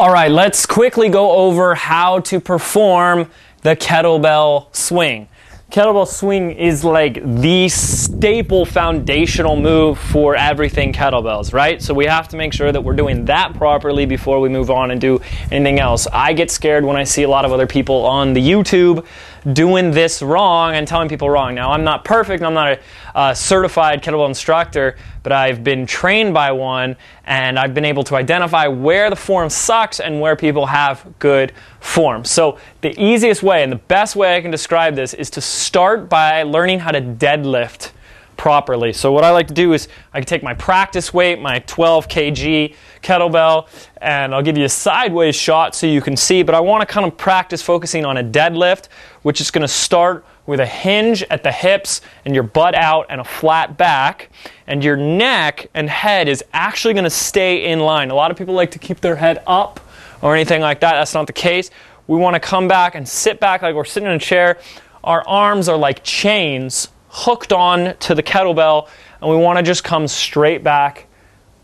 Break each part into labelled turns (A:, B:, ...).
A: All right, let's quickly go over how to perform the kettlebell swing. Kettlebell swing is like the staple foundational move for everything kettlebells, right? So we have to make sure that we're doing that properly before we move on and do anything else. I get scared when I see a lot of other people on the YouTube doing this wrong and telling people wrong. Now, I'm not perfect, I'm not a certified kettlebell instructor, but I've been trained by one, and I've been able to identify where the form sucks and where people have good form. So the easiest way and the best way I can describe this is to start by learning how to deadlift properly. So what I like to do is I can take my practice weight, my 12 kg kettlebell, and I'll give you a sideways shot so you can see, but I want to kind of practice focusing on a deadlift, which is going to start with a hinge at the hips and your butt out and a flat back, and your neck and head is actually going to stay in line. A lot of people like to keep their head up or anything like that. That's not the case. We want to come back and sit back like we're sitting in a chair. Our arms are like chains hooked on to the kettlebell, and we want to just come straight back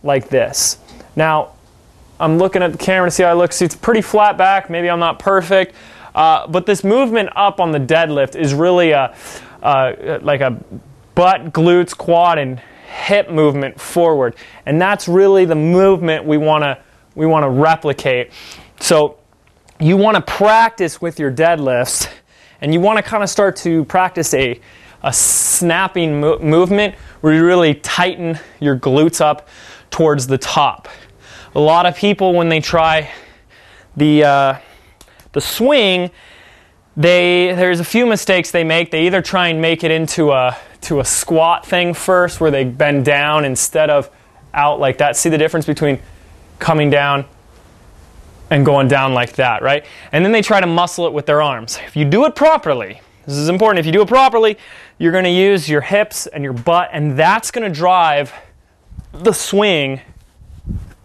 A: like this. Now, I'm looking at the camera to see how I look. See, it's pretty flat back. Maybe I'm not perfect. But this movement up on the deadlift is really like a butt, glutes, quad, and hip movement forward. And that's really the movement we want to replicate. So you want to practice with your deadlifts, and you want to kind of start to practice a snapping movement where you really tighten your glutes up towards the top. A lot of people, when they try the swing, there's a few mistakes they make. They either try and make it into a squat thing first, where they bend down instead of out like that. See the difference between coming down and going down like that, right? And then they try to muscle it with their arms. If you do it properly, this is important, if you do it properly, you're going to use your hips and your butt, and that's going to drive the swing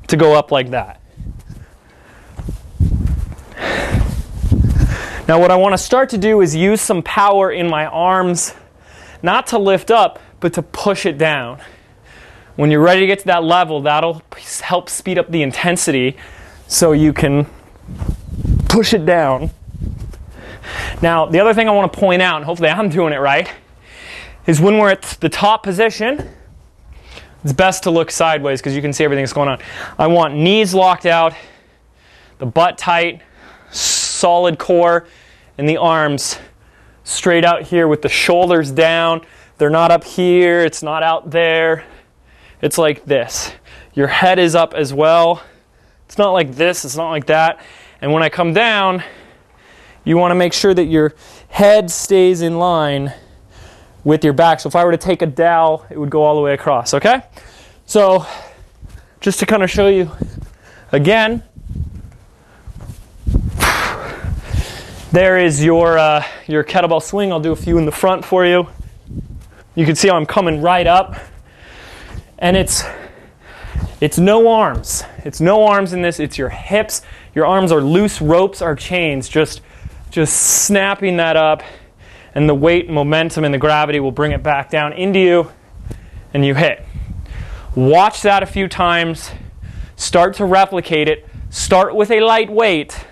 A: to go up like that. Now what I want to start to do is use some power in my arms, not to lift up, but to push it down. When you're ready to get to that level, that'll help speed up the intensity so you can push it down. Now, the other thing I want to point out, and hopefully I'm doing it right, is when we're at the top position, it's best to look sideways because you can see everything that's going on. I want knees locked out, the butt tight, solid core, and the arms straight out here with the shoulders down. They're not up here, it's not out there. It's like this. Your head is up as well. It's not like this, it's not like that. And when I come down, you want to make sure that your head stays in line with your back. So if I were to take a dowel, it would go all the way across, okay? So just to kind of show you again, there is your kettlebell swing. I'll do a few in the front for you. You can see how I'm coming right up. And it's no arms. It's no arms in this. It's your hips. Your arms are loose ropes or chains, just snapping that up, and the weight, momentum, and the gravity will bring it back down into you, and you hit. Watch that a few times. Start to replicate it. Start with a light weight.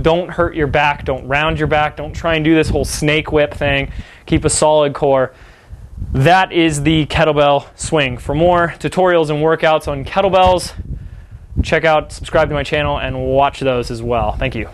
A: Don't hurt your back. Don't round your back. Don't try and do this whole snake whip thing. Keep a solid core. That is the kettlebell swing. For more tutorials and workouts on kettlebells, subscribe to my channel and watch those as well. Thank you.